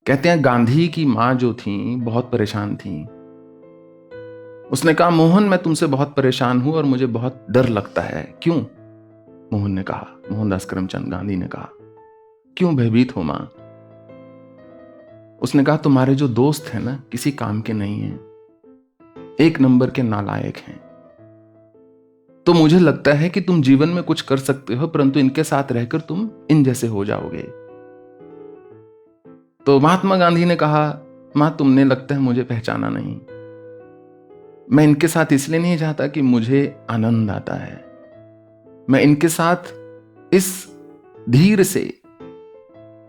कहते हैं गांधी की मां जो थी बहुत परेशान थी। उसने कहा, मोहन मैं तुमसे बहुत परेशान हूं और मुझे बहुत डर लगता है। क्यों? मोहन ने कहा, मोहनदास करमचंद गांधी ने कहा, क्यों भयभीत हो मां? उसने कहा, तुम्हारे जो दोस्त हैं ना, किसी काम के नहीं हैं, एक नंबर के नालायक हैं। तो मुझे लगता है कि तुम जीवन में कुछ कर सकते हो, परंतु इनके साथ रहकर तुम इन जैसे हो जाओगे। तो महात्मा गांधी ने कहा, मां तुमने लगता है मुझे पहचाना नहीं। मैं इनके साथ इसलिए नहीं जाता कि मुझे आनंद आता है, मैं इनके साथ इस धीर से,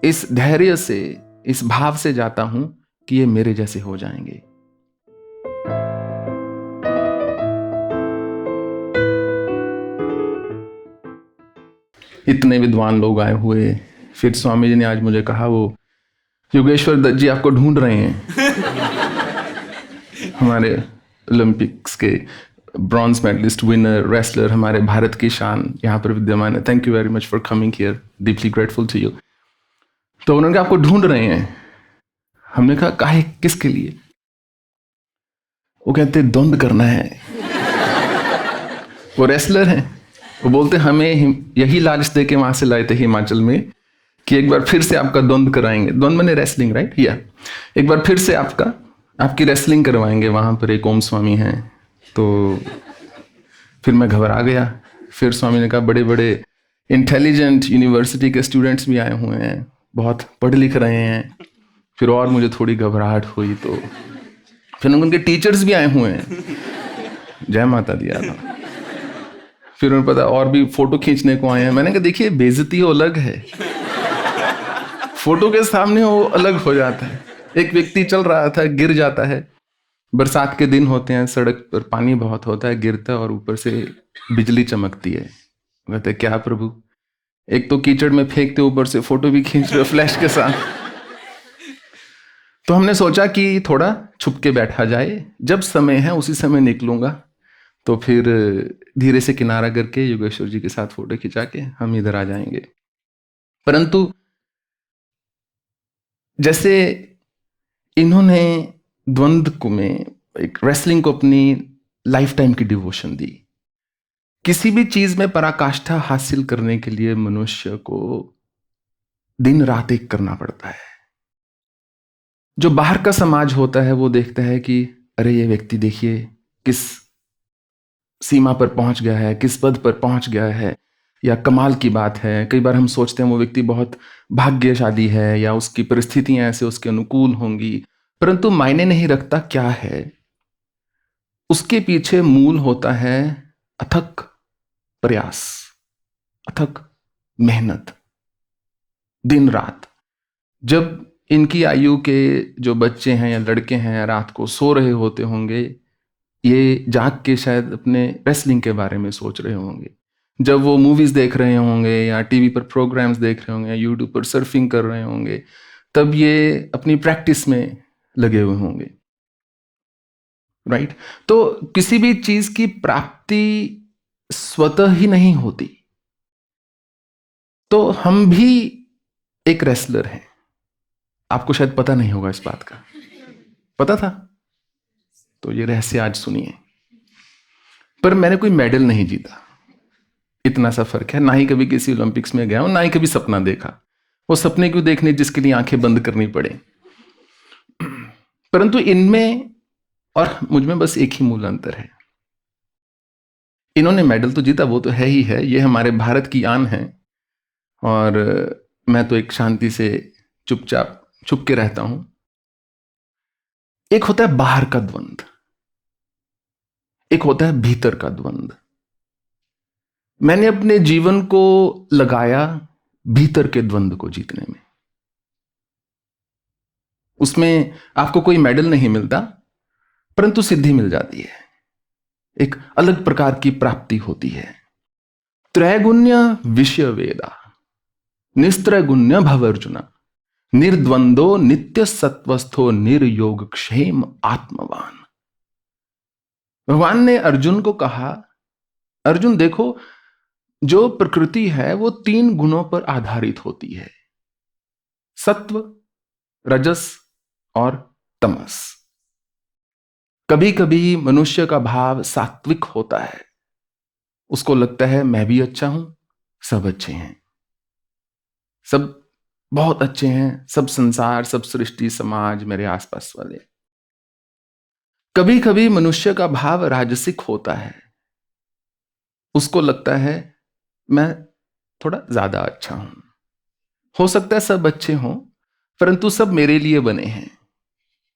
इस धैर्य से, इस भाव से जाता हूं कि ये मेरे जैसे हो जाएंगे। इतने विद्वान लोग आए हुए, फिर स्वामी जी ने आज मुझे कहा, वो योगेश्वर दत्त जी आपको ढूंढ रहे हैं। हमारे ओलंपिक्स के ब्रॉन्ज मेडलिस्ट, विनर, रेसलर, हमारे भारत की शान यहाँ पर विद्यमान है। Thank you very much for coming here, deeply grateful to you. तो उन्होंने कहा, आपको ढूंढ रहे हैं। हमने कहा, काहे, किसके लिए? वो कहते, द्वंद करना है। वो रेसलर हैं। वो बोलते, हमें यही लालच दे के वहां से लाए थे हिमाचल में कि एक बार फिर से आपका द्वंद कराएंगे। द्वंद मैंने रेसलिंग, राइट? या एक बार फिर से आपकी रेसलिंग करवाएंगे। वहां पर एक ओम स्वामी हैं। तो फिर मैं घबरा गया। फिर स्वामी ने कहा, बड़े बड़े इंटेलिजेंट यूनिवर्सिटी के स्टूडेंट्स भी आए हुए हैं, बहुत पढ़ लिख रहे हैं। फिर और मुझे थोड़ी घबराहट हुई। तो फिर उनके टीचर्स भी आए हुए हैं, जय माता दी था। फिर उन्हें पता और भी फोटो खींचने को आए हैं। मैंने कहा, देखिए बेइज्जती वो अलग है, फोटो के सामने वो अलग हो जाता है। एक व्यक्ति चल रहा था, गिर जाता है। बरसात के दिन होते हैं, सड़क पर पानी बहुत होता है, गिरता है और ऊपर से बिजली चमकती है। कहते, क्या प्रभु, एक तो कीचड़ में फेंकते, ऊपर से फोटो भी खींच रहे फ्लैश के साथ। तो हमने सोचा कि थोड़ा छुप के बैठा जाए, जब समय है उसी समय निकलूंगा। तो फिर धीरे से किनारा करके योगेश्वर जी के साथ फोटो खिंचा के हम इधर आ जाएंगे। परंतु जैसे इन्होंने द्वंद को में एक रेसलिंग को अपनी लाइफ टाइम की डिवोशन दी। किसी भी चीज में पराकाष्ठा हासिल करने के लिए मनुष्य को दिन रात एक करना पड़ता है। जो बाहर का समाज होता है वो देखता है कि अरे ये व्यक्ति देखिए किस सीमा पर पहुंच गया है, किस पद पर पहुंच गया है, या कमाल की बात है। कई बार हम सोचते हैं वो व्यक्ति बहुत भाग्यशाली है या उसकी परिस्थितियां ऐसे उसके अनुकूल होंगी, परंतु मायने नहीं रखता क्या है। उसके पीछे मूल होता है अथक प्रयास, अथक मेहनत, दिन रात। जब इनकी आयु के जो बच्चे हैं या लड़के हैं रात को सो रहे होते होंगे, ये जाग के शायद अपने रेसलिंग के बारे में सोच रहे होंगे। जब वो मूवीज देख रहे होंगे या टीवी पर प्रोग्राम्स देख रहे होंगे या यूट्यूब पर सर्फिंग कर रहे होंगे, तब ये अपनी प्रैक्टिस में लगे हुए होंगे, राइट? तो किसी भी चीज की प्राप्ति स्वतः ही नहीं होती। तो हम भी एक रेसलर हैं। आपको शायद पता नहीं होगा इस बात का, पता था? तो ये रहस्य आज सुनिए। पर मैंने कोई मेडल नहीं जीता, इतना सा फर्क है। ना ही कभी किसी ओलंपिक्स में गया हूं, ना ही कभी सपना देखा। वो सपने क्यों देखने जिसके लिए आंखें बंद करनी पड़े। परंतु इनमें और मुझ में बस एक ही मूल अंतर है। इन्होंने मेडल तो जीता, वो तो है ही है, ये हमारे भारत की आन है। और मैं तो एक शांति से चुपचाप छुप के रहता हूं। एक होता है बाहर का द्वंद, एक होता है भीतर का द्वंद। मैंने अपने जीवन को लगाया भीतर के द्वंद को जीतने में। उसमें आपको कोई मेडल नहीं मिलता, परंतु सिद्धि मिल जाती है, एक अलग प्रकार की प्राप्ति होती है। त्रैगुण्य विषय वेदा निस्त्रैगुण्य भवर्जुना निर्द्वंदो नित्य सत्वस्थो निर्योग क्षेम आत्मवान। भगवान ने अर्जुन को कहा, अर्जुन देखो, जो प्रकृति है वो 3 गुणों पर आधारित होती है, सत्व, रजस और तमस। कभी कभी मनुष्य का भाव सात्विक होता है, उसको लगता है मैं भी अच्छा हूं, सब अच्छे हैं, सब बहुत अच्छे हैं, सब संसार, सब सृष्टि, समाज, मेरे आसपास वाले। कभी कभी मनुष्य का भाव राजसिक होता है, उसको लगता है मैं थोड़ा ज्यादा अच्छा हूं। हो सकता है सब अच्छे हों, परंतु सब मेरे लिए बने हैं,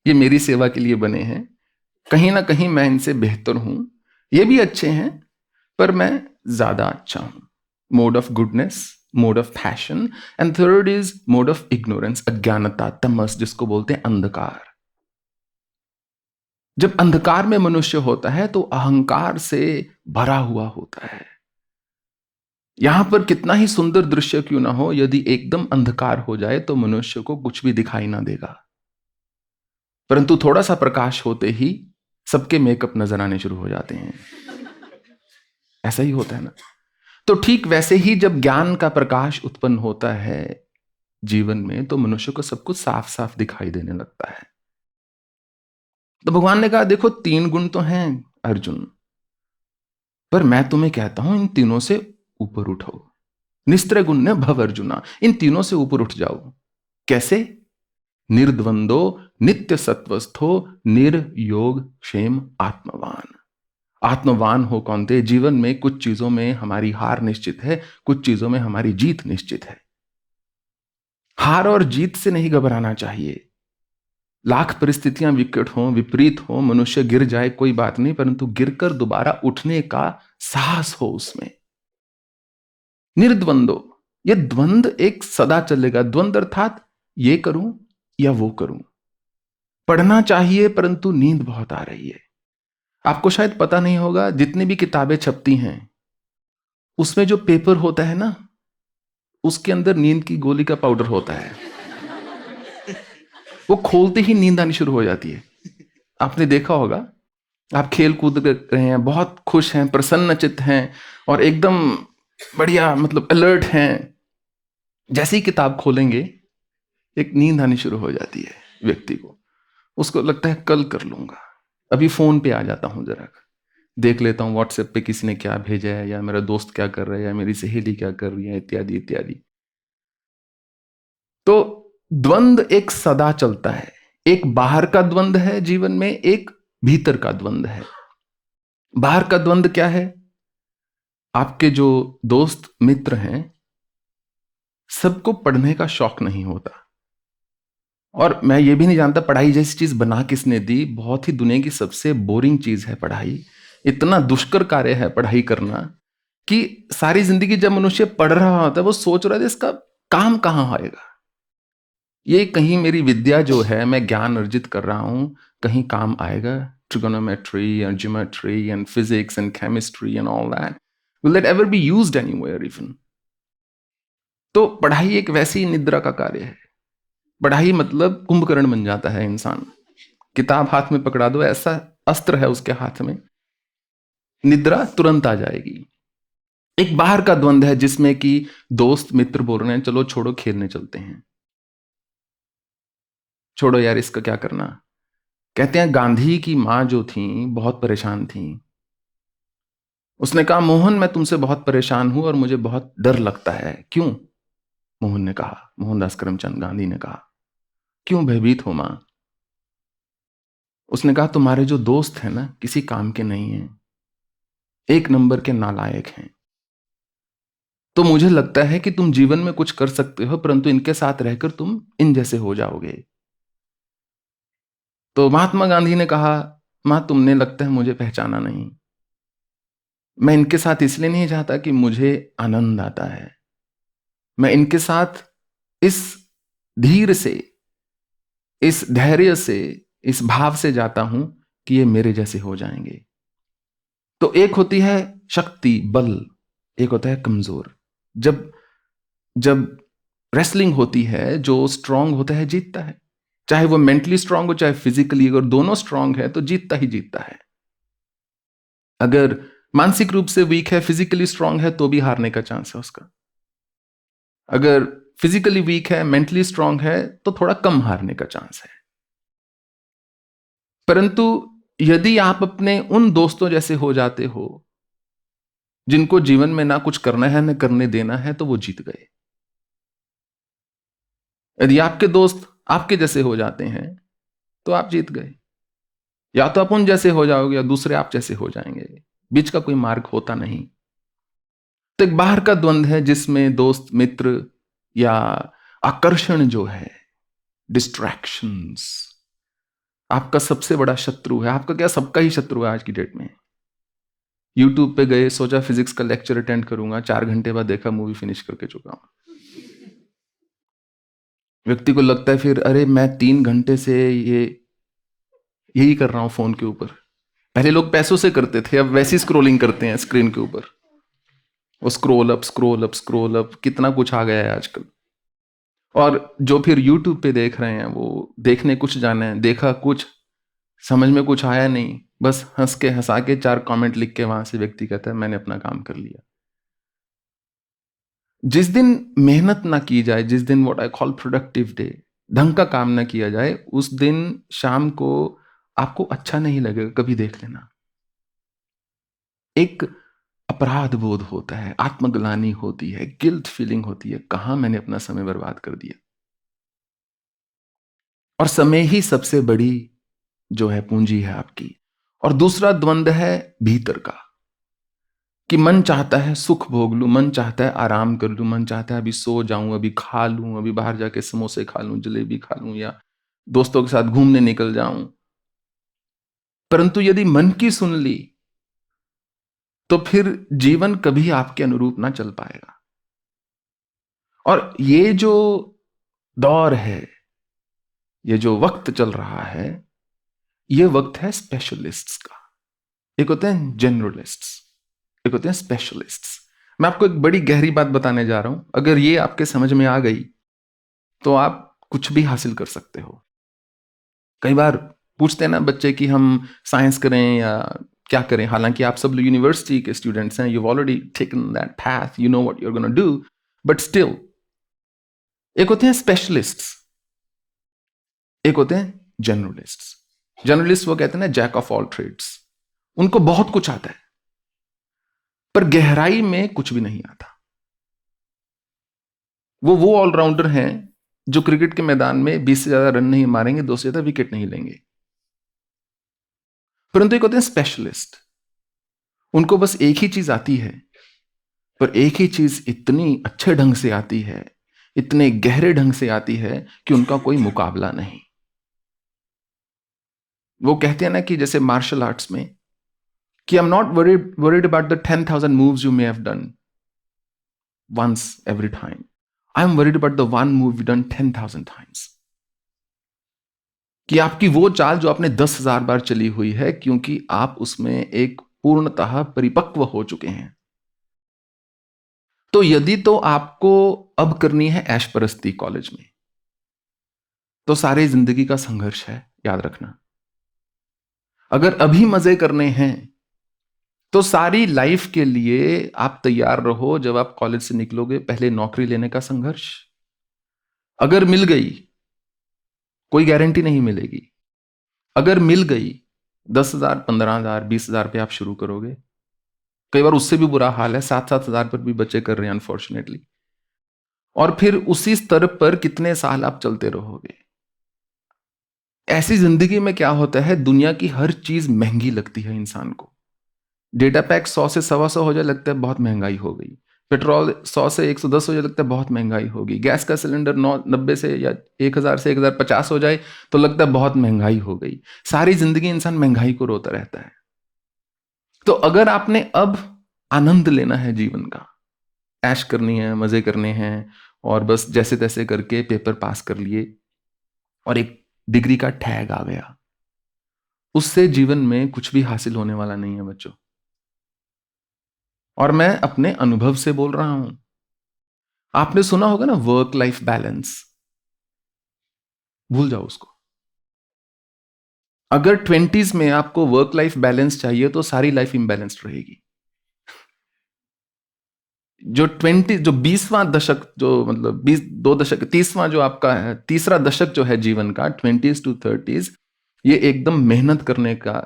ये मेरी सेवा के लिए बने हैं, कहीं ना कहीं मैं इनसे बेहतर हूं। ये भी अच्छे हैं पर मैं ज्यादा अच्छा हूं। Mode of goodness, mode of passion. And third is mode of ignorance, अज्ञानता, तमस, जिसको बोलते हैं अंधकार। जब अंधकार में मनुष्य होता है तो अहंकार से भरा हुआ होता है। यहां पर कितना ही सुंदर दृश्य क्यों ना हो, यदि एकदम अंधकार हो जाए तो मनुष्य को कुछ भी दिखाई ना देगा, परंतु थोड़ा सा प्रकाश होते ही सबके मेकअप नजर आने शुरू हो जाते हैं। ऐसा ही होता है ना। तो ठीक वैसे ही जब ज्ञान का प्रकाश उत्पन्न होता है जीवन में, तो मनुष्य को सब कुछ साफ साफ दिखाई देने लगता है। तो भगवान ने कहा देखो 3 गुण तो हैं अर्जुन, पर मैं तुम्हें कहता हूं इन तीनों से ऊपर उठो। निस्त्रय गुण ने भव अर्जुना, इन तीनों से ऊपर उठ जाओ। कैसे? निर्द्वंदो नित्य सत्वस्थो निर्योग क्षेम आत्मवान। आत्मवान हो कौनते, जीवन में कुछ चीजों में हमारी हार निश्चित है, कुछ चीजों में हमारी जीत निश्चित है। हार और जीत से नहीं घबराना चाहिए। लाख परिस्थितियां विकट हों, विपरीत हों, मनुष्य गिर जाए कोई बात नहीं, परंतु गिरकर दोबारा उठने का साहस हो उसमें। निर्द्वंदो, ये द्वंद एक सदा चलेगा। द्वंद अर्थात ये करूं या वो करूं। पढ़ना चाहिए परंतु नींद बहुत आ रही है। आपको शायद पता नहीं होगा, जितनी भी किताबें छपती हैं उसमें जो पेपर होता है ना, उसके अंदर नींद की गोली का पाउडर होता है। वो खोलते ही नींद आनी शुरू हो जाती है। आपने देखा होगा, आप खेल कूद रहे हैं, बहुत खुश हैं, प्रसन्नचित्त हैं और एकदम बढ़िया, मतलब अलर्ट हैं, जैसे ही किताब खोलेंगे एक नींद आनी शुरू हो जाती है व्यक्ति को। उसको लगता है कल कर लूंगा, अभी फोन पे आ जाता हूं, जरा देख लेता हूं व्हाट्सएप पे किसी ने क्या भेजा है, या मेरा दोस्त क्या कर रहा है, या मेरी सहेली क्या कर रही है, इत्यादि इत्यादि। तो द्वंद एक सदा चलता है। एक बाहर का द्वंद है जीवन में, एक भीतर का द्वंद है। बाहर का द्वंद क्या है? आपके जो दोस्त मित्र हैं, सबको पढ़ने का शौक नहीं होता। और मैं ये भी नहीं जानता पढ़ाई जैसी चीज बना किसने दी। बहुत ही दुनिया की सबसे बोरिंग चीज है पढ़ाई। इतना दुष्कर कार्य है पढ़ाई करना कि सारी जिंदगी जब मनुष्य पढ़ रहा होता है वो सोच रहा है इसका काम कहां आएगा। ये कहीं मेरी विद्या जो है, मैं ज्ञान अर्जित कर रहा हूं, कहीं काम आएगा? Trigonometry and geometry and physics and chemistry and all that, will that ever be used anywhere even? तो पढ़ाई एक वैसी निद्रा का कार्य है। पढ़ाई मतलब कुंभकर्ण बन जाता है इंसान। किताब हाथ में पकड़ा दो, ऐसा अस्त्र है उसके हाथ में, निद्रा तुरंत आ जाएगी। एक बाहर का द्वंद है जिसमें कि दोस्त मित्र बोल रहे हैं चलो छोड़ो खेलने चलते हैं, छोड़ो यार इसका क्या करना। कहते हैं गांधी की मां जो थी बहुत परेशान थी। उसने कहा मोहन मैं तुमसे बहुत परेशान हूं और मुझे बहुत डर लगता है। क्यों? मोहन ने कहा, मोहनदास करमचंद गांधी ने कहा, क्यों भयभीत हो मां? उसने कहा तुम्हारे जो दोस्त हैं ना किसी काम के नहीं हैं, एक नंबर के नालायक हैं। तो मुझे लगता है कि तुम जीवन में कुछ कर सकते हो, परंतु इनके साथ रहकर तुम इन जैसे हो जाओगे। तो महात्मा गांधी ने कहा मां तुमने लगता है मुझे पहचाना नहीं। मैं इनके साथ इसलिए नहीं चाहता कि मुझे आनंद आता है, मैं इनके साथ इस धीर से, इस धैर्य से, इस भाव से जाता हूं कि ये मेरे जैसे हो जाएंगे। तो एक होती है शक्ति, बल, एक होता है कमजोर। जब जब रेसलिंग होती है, जो स्ट्रांग होता है जीतता है, चाहे वो मेंटली स्ट्रांग हो चाहे फिजिकली। अगर दोनों स्ट्रांग है तो जीतता ही जीतता है। अगर मानसिक रूप से वीक है, फिजिकली स्ट्रांग है, तो भी हारने का चांस है उसका। अगर फिजिकली वीक है, मेंटली स्ट्रांग है, तो थोड़ा कम हारने का चांस है। परंतु यदि आप अपने उन दोस्तों जैसे हो जाते हो जिनको जीवन में ना कुछ करना है ना करने देना है, तो वो जीत गए। यदि आपके दोस्त आपके जैसे हो जाते हैं तो आप जीत गए। या तो आप उन जैसे हो जाओगे या दूसरे आप जैसे हो जाएंगे, बीच का कोई मार्ग होता नहीं। तो एक बाहर का द्वंद है जिसमें दोस्त मित्र या आकर्षण जो है, डिस्ट्रैक्शंस, आपका सबसे बड़ा शत्रु है। आपका क्या, सबका ही शत्रु है आज की डेट में। यूट्यूब पे गए, सोचा फिजिक्स का लेक्चर अटेंड करूंगा, 4 घंटे बाद देखा मूवी फिनिश करके चुका हूं। व्यक्ति को लगता है फिर, अरे मैं 3 घंटे से यही कर रहा हूं फोन के ऊपर। पहले लोग पैसों से करते थे, अब वैसी स्क्रोलिंग करते हैं स्क्रीन के ऊपर। वो scroll up scroll up scroll up, कितना कुछ आ गया है आजकल। और जो फिर यूट्यूब पे देख रहे हैं वो देखने कुछ जाने हैं, देखा कुछ, समझ में कुछ आया नहीं, बस हंस के हंसा के 4 कमेंट लिख के वहां से व्यक्ति कहता है मैंने अपना काम कर लिया। जिस दिन मेहनत ना की जाए, जिस दिन what I call productive day, ढंग का काम ना किया जाए, उस दिन शाम को आपको अच्छा नहीं लगेगा। कभी देख लेना, एक अपराध बोध होता है, आत्मग्लानि होती है, गिल्ट फीलिंग होती है, कहां मैंने अपना समय बर्बाद कर दिया। और समय ही सबसे बड़ी जो है पूंजी है आपकी। और दूसरा द्वंद है भीतर का, कि मन चाहता है सुख भोग लूं, मन चाहता है आराम कर लूं, मन चाहता है अभी सो जाऊं, अभी खा लूं, अभी बाहर जाके समोसे खा लूं, जलेबी खा लूं, या दोस्तों के साथ घूमने निकल जाऊं। परंतु यदि मन की सुन ली तो फिर जीवन कभी आपके अनुरूप ना चल पाएगा। और ये जो दौर है, ये जो वक्त चल रहा है, ये वक्त है स्पेशलिस्ट्स का। एक होते हैं जनरलिस्ट्स, एक होते हैं स्पेशलिस्ट्स। मैं आपको एक बड़ी गहरी बात बताने जा रहा हूं, अगर ये आपके समझ में आ गई तो आप कुछ भी हासिल कर सकते हो। कई बार पूछते हैं ना बच्चे कि हम साइंस करें या क्या करें, हालांकि आप सब यूनिवर्सिटी के स्टूडेंट्स हैं, you already taken that path, you know what you are gonna do, but still एक होते हैं स्पेशलिस्ट्स, एक होते हैं जनरलिस्ट्स। जनरलिस्ट वो कहते हैं ना जैक ऑफ ऑल ट्रेड्स, उनको बहुत कुछ आता है पर गहराई में कुछ भी नहीं आता। वो ऑलराउंडर हैं जो क्रिकेट के मैदान में 20 से ज्यादा रन नहीं मारेंगे, 2 से ज्यादा विकेट नहीं लेंगे। परंतु एक होते हैं स्पेशलिस्ट, उनको बस एक ही चीज आती है, पर एक ही चीज इतनी अच्छे ढंग से आती है, इतने गहरे ढंग से आती है कि उनका कोई मुकाबला नहीं। वो कहते हैं ना कि जैसे मार्शल आर्ट्स में, कि I am not worried about the 10,000 moves you may have done once every time, I am worried about the one move you done 10,000 times. कि आपकी वो चाल जो आपने 10,000 बार चली हुई है, क्योंकि आप उसमें एक पूर्णतः परिपक्व हो चुके हैं। तो यदि तो आपको अब करनी है ऐश परस्ती कॉलेज में, तो सारी जिंदगी का संघर्ष है, याद रखना। अगर अभी मजे करने हैं तो सारी लाइफ के लिए आप तैयार रहो, जब आप कॉलेज से निकलोगे पहले नौकरी लेने का संघर्ष। अगर मिल गई, कोई गारंटी नहीं मिलेगी, अगर मिल गई 10,000 15,000 20,000 पे आप शुरू करोगे, कई बार उससे भी बुरा हाल है, 7,000 पर भी बच्चे कर रहे हैं अनफॉर्चुनेटली। और फिर उसी स्तर पर कितने साल आप चलते रहोगे। ऐसी जिंदगी में क्या होता है, दुनिया की हर चीज महंगी लगती है इंसान को। डेटा पैक 100 से 125 हो जाए, लगता है बहुत महंगाई हो गई। पेट्रोल 100 से 110 हो जाए, लगता है बहुत महंगाई होगी। गैस का सिलेंडर 90 से या 1,000 से 1,050 हो जाए तो लगता है बहुत महंगाई हो गई। सारी जिंदगी इंसान महंगाई को रोता रहता है। तो अगर आपने अब आनंद लेना है जीवन का, ऐश करनी है, मजे करने हैं, और बस जैसे तैसे करके पेपर पास कर लिए और एक डिग्री का टैग आ गया, उससे जीवन में कुछ भी हासिल होने वाला नहीं है बच्चों। और मैं अपने अनुभव से बोल रहा हूं। आपने सुना होगा ना वर्क लाइफ बैलेंस, भूल जाओ उसको। अगर 20s में आपको वर्क लाइफ बैलेंस चाहिए तो सारी लाइफ इम्बैलेंस्ड रहेगी। जो 20वां दशक, जो मतलब 2 दशक, 30वां जो आपका है, तीसरा दशक जो है जीवन का, 20s to 30s, ये एकदम मेहनत करने का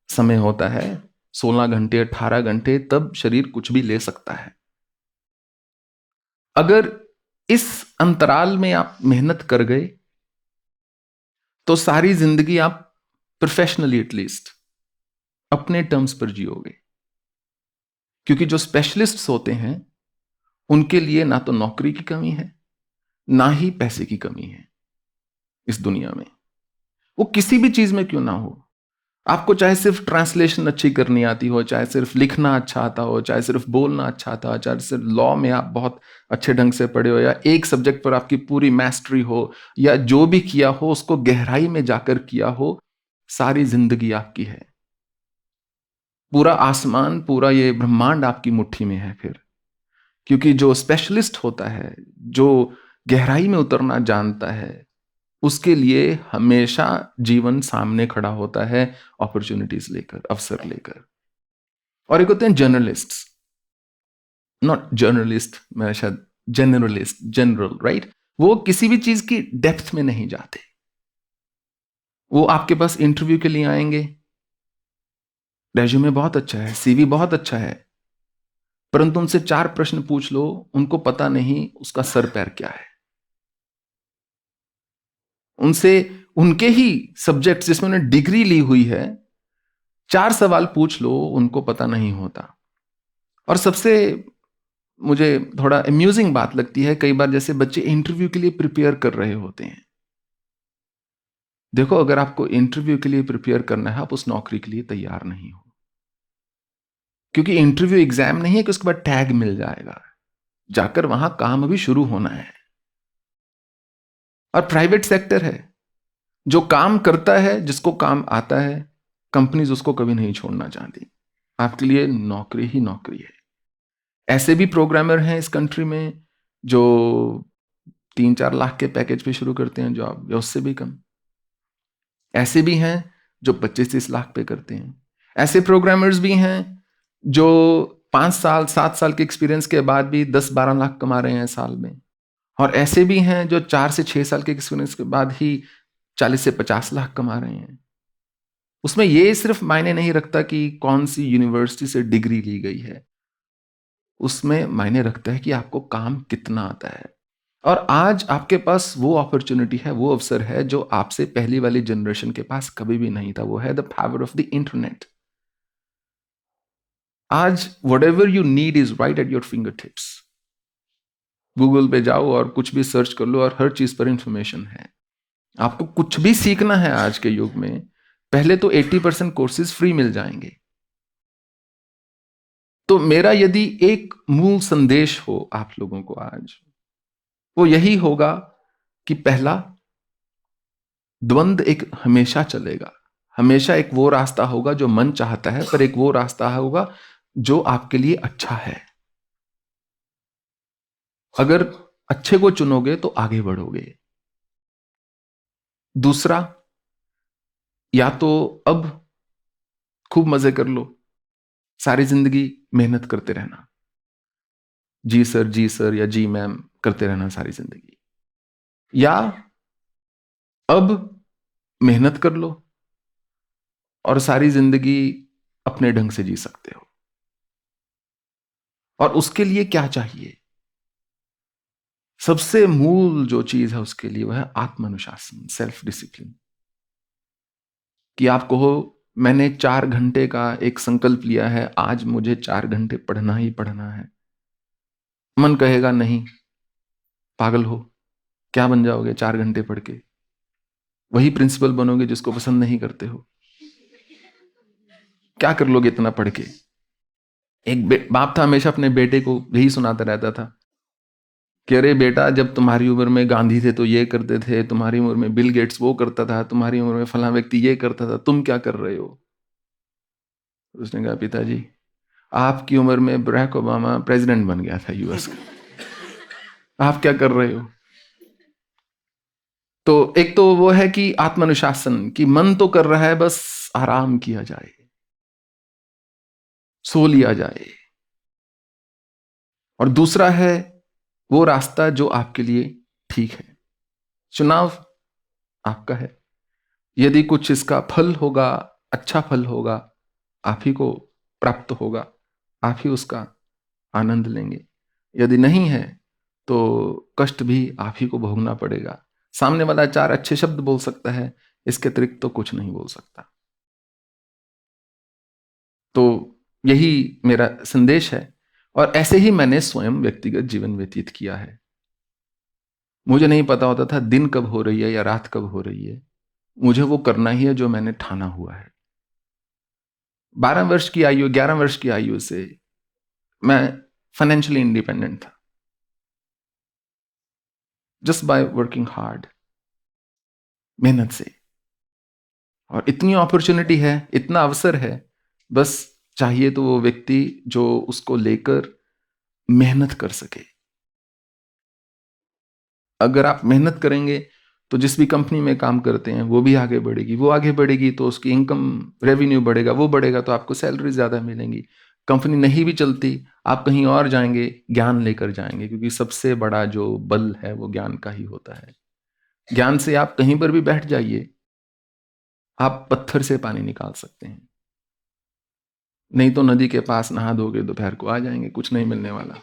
समय होता है। 16 घंटे, 18 घंटे, तब शरीर कुछ भी ले सकता है। अगर इस अंतराल में आप मेहनत कर गए तो सारी जिंदगी आप प्रोफेशनली एटलीस्ट अपने टर्म्स पर जियोगे। क्योंकि जो स्पेशलिस्ट्स होते हैं उनके लिए ना तो नौकरी की कमी है, ना ही पैसे की कमी है इस दुनिया में। वो किसी भी चीज में क्यों ना हो, आपको चाहे सिर्फ ट्रांसलेशन अच्छी करनी आती हो, चाहे सिर्फ लिखना अच्छा आता हो, चाहे सिर्फ बोलना अच्छा आता हो, चाहे सिर्फ लॉ में आप बहुत अच्छे ढंग से पढ़े हो, या एक सब्जेक्ट पर आपकी पूरी मास्टरी हो, या जो भी किया हो उसको गहराई में जाकर किया हो, सारी जिंदगी आपकी है। पूरा आसमान, पूरा ये ब्रह्मांड आपकी मुट्ठी में है फिर। क्योंकि जो स्पेशलिस्ट होता है, जो गहराई में उतरना जानता है, उसके लिए हमेशा जीवन सामने खड़ा होता है, अपॉर्चुनिटीज लेकर, अवसर लेकर। और एक होते हैं जर्नलिस्ट, नॉट जर्नलिस्ट, मैं शायद जनरलिस्ट, जनरल, राइट। वो किसी भी चीज की डेप्थ में नहीं जाते। वो आपके पास इंटरव्यू के लिए आएंगे, रेज्यूमे बहुत अच्छा है, सीवी बहुत अच्छा है, परंतु उनसे 4 प्रश्न पूछ लो, उनको पता नहीं उसका सर पैर क्या है। उनसे उनके ही सब्जेक्ट जिसमें उन्होंने डिग्री ली हुई है, 4 सवाल पूछ लो, उनको पता नहीं होता। और सबसे मुझे थोड़ा अम्यूजिंग बात लगती है, कई बार जैसे बच्चे इंटरव्यू के लिए प्रिपेयर कर रहे होते हैं। देखो, अगर आपको इंटरव्यू के लिए प्रिपेयर करना है, आप उस नौकरी के लिए तैयार नहीं हो। क्योंकि इंटरव्यू एग्जाम नहीं है कि उसके बाद टैग मिल जाएगा, जाकर वहां काम अभी शुरू होना है। और प्राइवेट सेक्टर है, जो काम करता है, जिसको काम आता है, कंपनीज उसको कभी नहीं छोड़ना चाहती। आपके लिए नौकरी ही नौकरी है। ऐसे भी प्रोग्रामर हैं इस कंट्री में जो 3-4 लाख के पैकेज पे शुरू करते हैं जॉब, या उससे भी कम। ऐसे भी हैं जो 25-30 लाख पे करते हैं। ऐसे प्रोग्रामर्स भी हैं जो 5 साल 7 साल के एक्सपीरियंस के बाद भी 10-12 लाख कमा रहे हैं साल में। और ऐसे भी हैं जो 4 से 6 साल के एक्सपीरियंस के बाद ही 40 से 50 लाख कमा रहे हैं। उसमें ये सिर्फ मायने नहीं रखता कि कौन सी यूनिवर्सिटी से डिग्री ली गई है, उसमें मायने रखता है कि आपको काम कितना आता है। और आज आपके पास वो अपॉर्चुनिटी है, वो अवसर है जो आपसे पहली वाली जनरेशन के पास कभी भी नहीं था। वो है the power of the internet. आज whatever you need is right at your fingertips। Google पे जाओ और कुछ भी सर्च कर लो और हर चीज पर इंफॉर्मेशन है। आपको कुछ भी सीखना है आज के युग में, पहले तो 80% कोर्सेज फ्री मिल जाएंगे। तो मेरा यदि एक मूल संदेश हो आप लोगों को आज, वो यही होगा कि पहला, द्वंद एक हमेशा चलेगा। हमेशा एक वो रास्ता होगा जो मन चाहता है, पर एक वो रास्ता होगा जो आपके लिए अच्छा है। अगर अच्छे को चुनोगे तो आगे बढ़ोगे। दूसरा, या तो अब खूब मजे कर लो, सारी जिंदगी मेहनत करते रहना, जी सर या जी मैम करते रहना सारी जिंदगी, या अब मेहनत कर लो और सारी जिंदगी अपने ढंग से जी सकते हो। और उसके लिए क्या चाहिए? सबसे मूल जो चीज है उसके लिए वह है आत्मानुशासन, सेल्फ डिसिप्लिन। कि आप कहो, मैंने 4 घंटे का एक संकल्प लिया है, आज मुझे 4 घंटे पढ़ना ही पढ़ना है। मन कहेगा नहीं, पागल हो, क्या बन जाओगे 4 घंटे पढ़ के? वही प्रिंसिपल बनोगे जिसको पसंद नहीं करते हो। क्या कर लोगे इतना पढ़ के? एक बाप था, हमेशा अपने बेटे को यही सुनाता रहता था कि अरे बेटा, जब तुम्हारी उम्र में गांधी थे तो ये करते थे, तुम्हारी उम्र में बिल गेट्स वो करता था, तुम्हारी उम्र में फलां व्यक्ति ये करता था, तुम क्या कर रहे हो? उसने कहा, पिताजी, आपकी उम्र में बराक ओबामा प्रेसिडेंट बन गया था यूएस का, आप क्या कर रहे हो? तो एक तो वो है कि आत्मानुशासन, कि मन तो कर रहा है, बस आराम किया जाए, सो लिया जाए। और दूसरा है वो रास्ता जो आपके लिए ठीक है। चुनाव आपका है। यदि कुछ इसका फल होगा, अच्छा फल होगा, आप ही को प्राप्त होगा, आप ही उसका आनंद लेंगे। यदि नहीं है तो कष्ट भी आप ही को भोगना पड़ेगा। सामने वाला 4 अच्छे शब्द बोल सकता है, इसके अतिरिक्त तो कुछ नहीं बोल सकता। तो यही मेरा संदेश है और ऐसे ही मैंने स्वयं व्यक्तिगत जीवन व्यतीत किया है। मुझे नहीं पता होता था दिन कब हो रही है या रात कब हो रही है। मुझे वो करना ही है जो मैंने ठाना हुआ है। 12 वर्ष की आयु, 11 वर्ष की आयु से मैं फाइनेंशियली इंडिपेंडेंट था, जस्ट बाय वर्किंग हार्ड, मेहनत से। और इतनी अपॉर्चुनिटी है, इतना अवसर है, बस चाहिए तो वो व्यक्ति जो उसको लेकर मेहनत कर सके। अगर आप मेहनत करेंगे तो जिस भी कंपनी में काम करते हैं वो भी आगे बढ़ेगी, वो आगे बढ़ेगी तो उसकी इनकम रेवेन्यू बढ़ेगा, वो बढ़ेगा तो आपको सैलरी ज़्यादा मिलेंगी। कंपनी नहीं भी चलती, आप कहीं और जाएंगे, ज्ञान लेकर जाएंगे, क्योंकि सबसे बड़ा जो बल है वो ज्ञान का ही होता है। ज्ञान से आप कहीं पर भी बैठ जाइए, आप पत्थर से पानी निकाल सकते हैं। नहीं तो नदी के पास नहा धोगे दोपहर को आ जाएंगे, कुछ नहीं मिलने वाला।